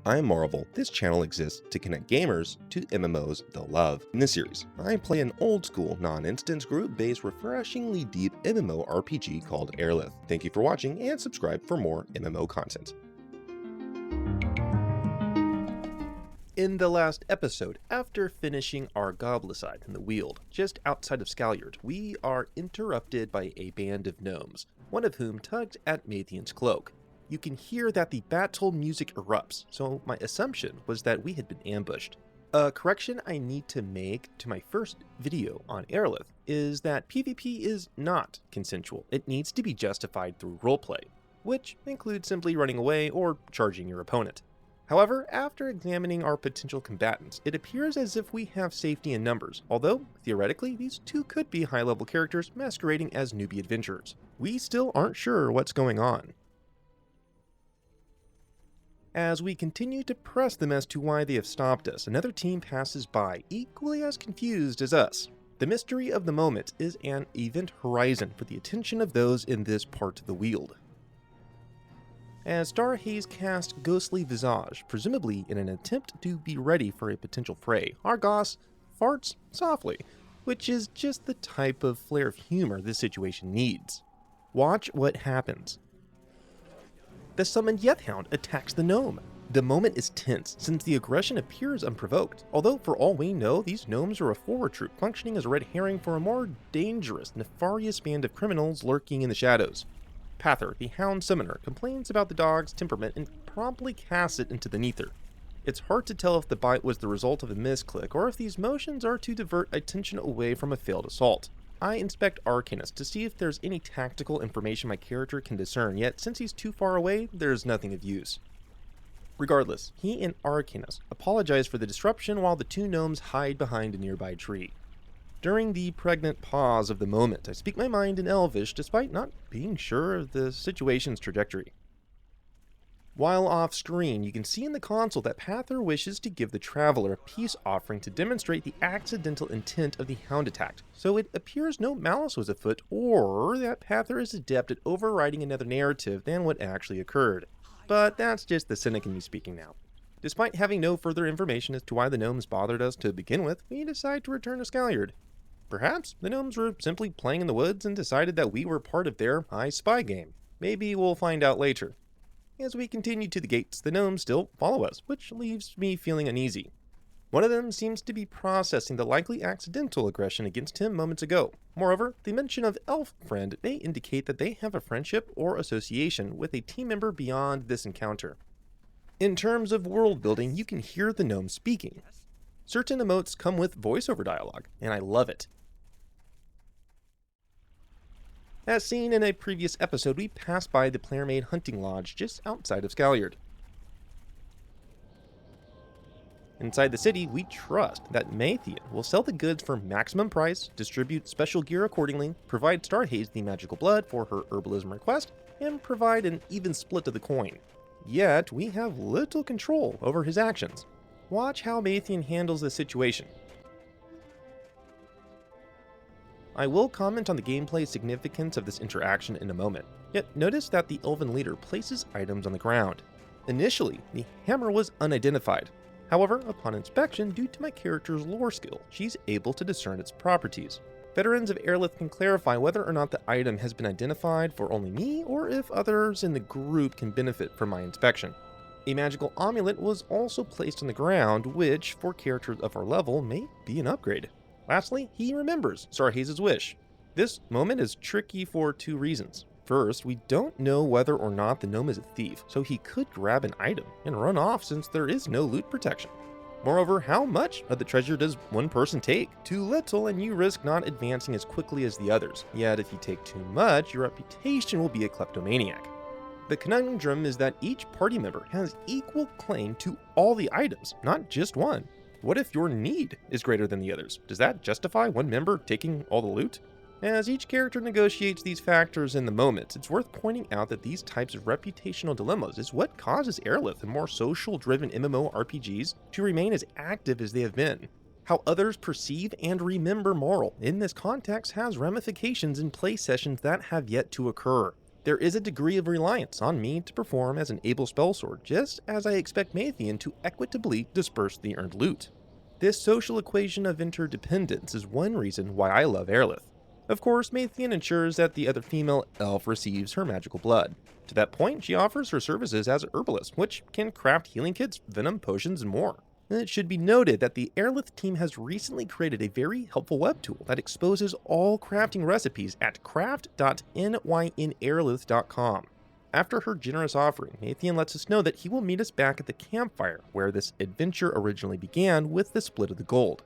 I'm Marle. This channel exists to connect gamers to MMOs they'll love. In this series, I play an old-school, non-instance group-based, refreshingly deep MMORPG called Arelith. Thank you for watching, and subscribe for more MMO content. In the last episode, after finishing our Goblicide in the Weald, just outside of Skaljard, we are interrupted by a band of gnomes, one of whom tugs at Mathian's cloak. You can hear that the battle music erupts, so my assumption was that we had been ambushed. A correction I need to make to my first video on Arelith is that PvP is not consensual. It needs to be justified through roleplay, which includes simply running away or charging your opponent. However, after examining our potential combatants, it appears as if we have safety in numbers, although, theoretically, these two could be high-level characters masquerading as newbie adventurers. We still aren't sure what's going on. As we continue to press them as to why they have stopped us, another team passes by, equally as confused as us. The mystery of the moment is an event horizon for the attention of those in this part of the Weald. As Starhaze casts Ghostly Visage, presumably in an attempt to be ready for a potential fray, Argos farts softly, which is just the type of flair of humor this situation needs. Watch what happens. The summoned Yethhound attacks the gnome. The moment is tense, since the aggression appears unprovoked, although for all we know, these gnomes are a forward troop functioning as a red herring for a more dangerous, nefarious band of criminals lurking in the shadows. Pather, the Hound Summoner, complains about the dog's temperament and promptly casts it into the Nether. It's hard to tell if the bite was the result of a misclick or if these motions are to divert attention away from a failed assault. I inspect Arcanus to see if there's any tactical information my character can discern, yet since he's too far away, there's nothing of use. Regardless, he and Arcanus apologize for the disruption while the two gnomes hide behind a nearby tree. During the pregnant pause of the moment, I speak my mind in Elvish despite not being sure of the situation's trajectory. While off-screen, you can see in the console that Pather wishes to give the Traveler a peace offering to demonstrate the accidental intent of the Hound attack, so it appears no malice was afoot or that Pather is adept at overriding another narrative than what actually occurred. But that's just the cynic in me speaking now. Despite having no further information as to why the gnomes bothered us to begin with, we decide to return to Skaljard. Perhaps the gnomes were simply playing in the woods and decided that we were part of their I Spy game. Maybe we'll find out later. As we continue to the gates, the gnomes still follow us, which leaves me feeling uneasy. One of them seems to be processing the likely accidental aggression against him moments ago. Moreover, the mention of elf friend may indicate that they have a friendship or association with a team member beyond this encounter. In terms of world building, you can hear the gnomes speaking. Certain emotes come with voiceover dialogue, and I love it. As seen in a previous episode, we passed by the player-made hunting lodge just outside of Skaljard. Inside the city, we trust that Mathian will sell the goods for maximum price, distribute special gear accordingly, provide Starhaze the magical blood for her herbalism request, and provide an even split of the coin. Yet, we have little control over his actions. Watch how Mathian handles this situation. I will comment on the gameplay significance of this interaction in a moment, yet notice that the elven leader places items on the ground. Initially, the hammer was unidentified. However, upon inspection, due to my character's lore skill, she's able to discern its properties. Veterans of Arelith can clarify whether or not the item has been identified for only me, or if others in the group can benefit from my inspection. A magical amulet was also placed on the ground, which, for characters of our level, may be an upgrade. Lastly, he remembers Starhaze's wish. This moment is tricky for two reasons. First, we don't know whether or not the gnome is a thief, so he could grab an item and run off since there is no loot protection. Moreover, how much of the treasure does one person take? Too little and you risk not advancing as quickly as the others. Yet if you take too much, your reputation will be a kleptomaniac. The conundrum is that each party member has equal claim to all the items, not just one. What if your need is greater than the others? Does that justify one member taking all the loot? As each character negotiates these factors in the moment, it's worth pointing out that these types of reputational dilemmas is what causes Arelith and more social-driven MMORPGs to remain as active as they have been. How others perceive and remember Marle in this context has ramifications in play sessions that have yet to occur. There is a degree of reliance on me to perform as an able spellsword, just as I expect Mathian to equitably disperse the earned loot. This social equation of interdependence is one reason why I love Arelith. Of course, Mathian ensures that the other female elf receives her magical blood. To that point, she offers her services as a herbalist, which can craft healing kits, venom potions, and more. It should be noted that the Arelith team has recently created a very helpful web tool that exposes all crafting recipes at craft.nynarelith.com. After her generous offering, Mathian lets us know that he will meet us back at the campfire, where this adventure originally began with the split of the gold.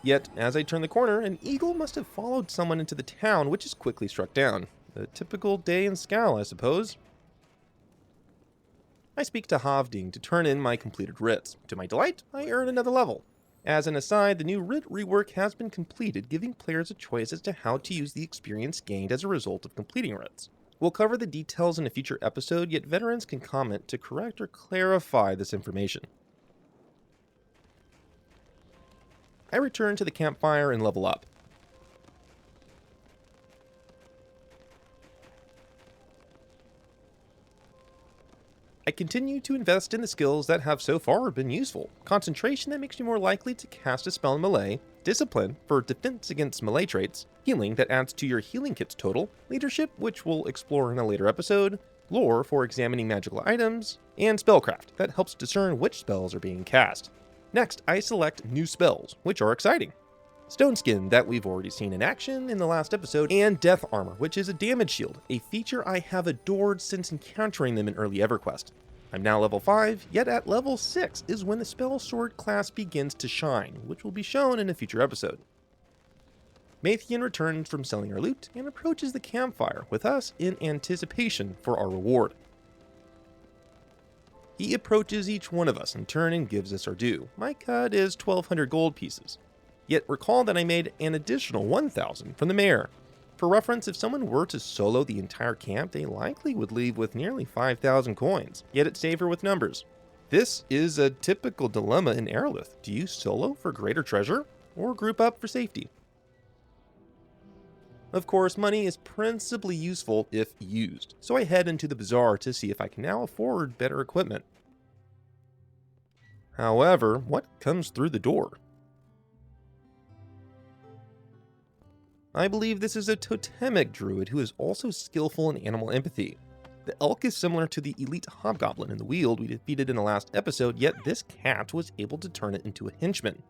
Yet, as I turn the corner, an eagle must have followed someone into the town, which is quickly struck down. A typical day in Skal, I suppose. I speak to Havding to turn in my completed writs. To my delight, I earn another level. As an aside, the new writ rework has been completed, giving players a choice as to how to use the experience gained as a result of completing writs. We'll cover the details in a future episode, yet veterans can comment to correct or clarify this information. I return to the campfire and level up. I continue to invest in the skills that have so far been useful. Concentration that makes you more likely to cast a spell in melee, discipline for defense against melee traits, healing that adds to your healing kit's total, leadership, which we'll explore in a later episode, lore for examining magical items, and spellcraft that helps discern which spells are being cast. Next, I select new spells, which are exciting. Stone Skin, that we've already seen in action in the last episode, and Death Armor, which is a damage shield, a feature I have adored since encountering them in early EverQuest. I'm now level 5, yet at level 6 is when the Spell Sword class begins to shine, which will be shown in a future episode. Mathian returns from selling our loot and approaches the campfire with us in anticipation for our reward. He approaches each one of us in turn and gives us our due. My cut is 1,200 gold pieces. Yet recall that I made an additional 1,000 from the mayor. For reference, if someone were to solo the entire camp, they likely would leave with nearly 5,000 coins, yet it's safer with numbers. This is a typical dilemma in Arelith. Do you solo for greater treasure, or group up for safety? Of course, money is principally useful if used, so I head into the bazaar to see if I can now afford better equipment. However, what comes through the door? I believe this is a totemic druid who is also skillful in animal empathy. The elk is similar to the elite hobgoblin in the Weald we defeated in the last episode, yet this cat was able to turn it into a henchman.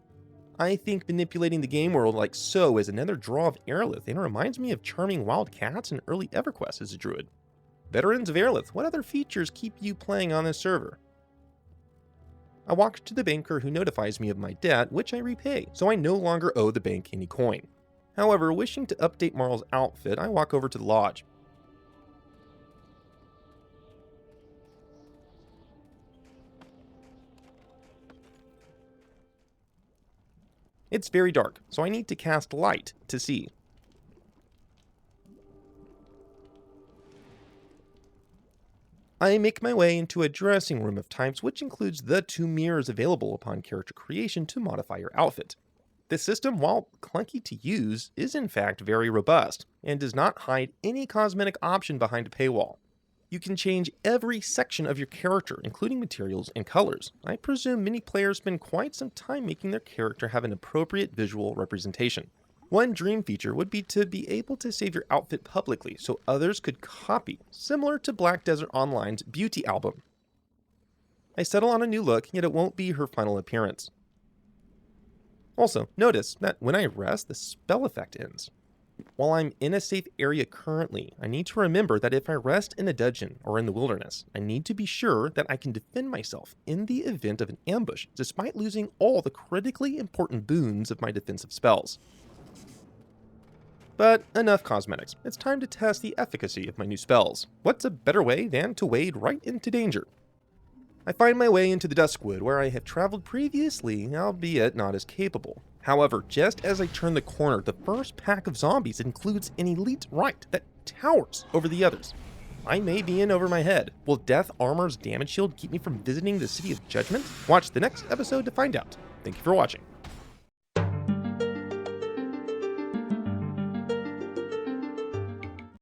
I think manipulating the game world like so is another draw of Arelith and reminds me of charming wild cats in early EverQuest as a druid. Veterans of Arelith, what other features keep you playing on this server? I walk to the banker who notifies me of my debt, which I repay, so I no longer owe the bank any coin. However, wishing to update Marle's outfit, I walk over to the lodge. It's very dark, so I need to cast light to see. I make my way into a dressing room of types, which includes the 2 mirrors available upon character creation to modify your outfit. This system, while clunky to use, is in fact very robust, and does not hide any cosmetic option behind a paywall. You can change every section of your character, including materials and colors. I presume many players spend quite some time making their character have an appropriate visual representation. One dream feature would be to be able to save your outfit publicly so others could copy, similar to Black Desert Online's beauty album. I settle on a new look, yet it won't be her final appearance. Also, notice that when I rest, the spell effect ends. While I'm in a safe area currently, I need to remember that if I rest in a dungeon or in the wilderness, I need to be sure that I can defend myself in the event of an ambush, despite losing all the critically important boons of my defensive spells. But enough cosmetics. It's time to test the efficacy of my new spells. What's a better way than to wade right into danger? I find my way into the Duskwood, where I have traveled previously, albeit not as capable. However, just as I turn the corner, the first pack of zombies includes an elite right that towers over the others. I may be in over my head. Will Death Armor's damage shield keep me from visiting the City of Judgment? Watch the next episode to find out. Thank you for watching.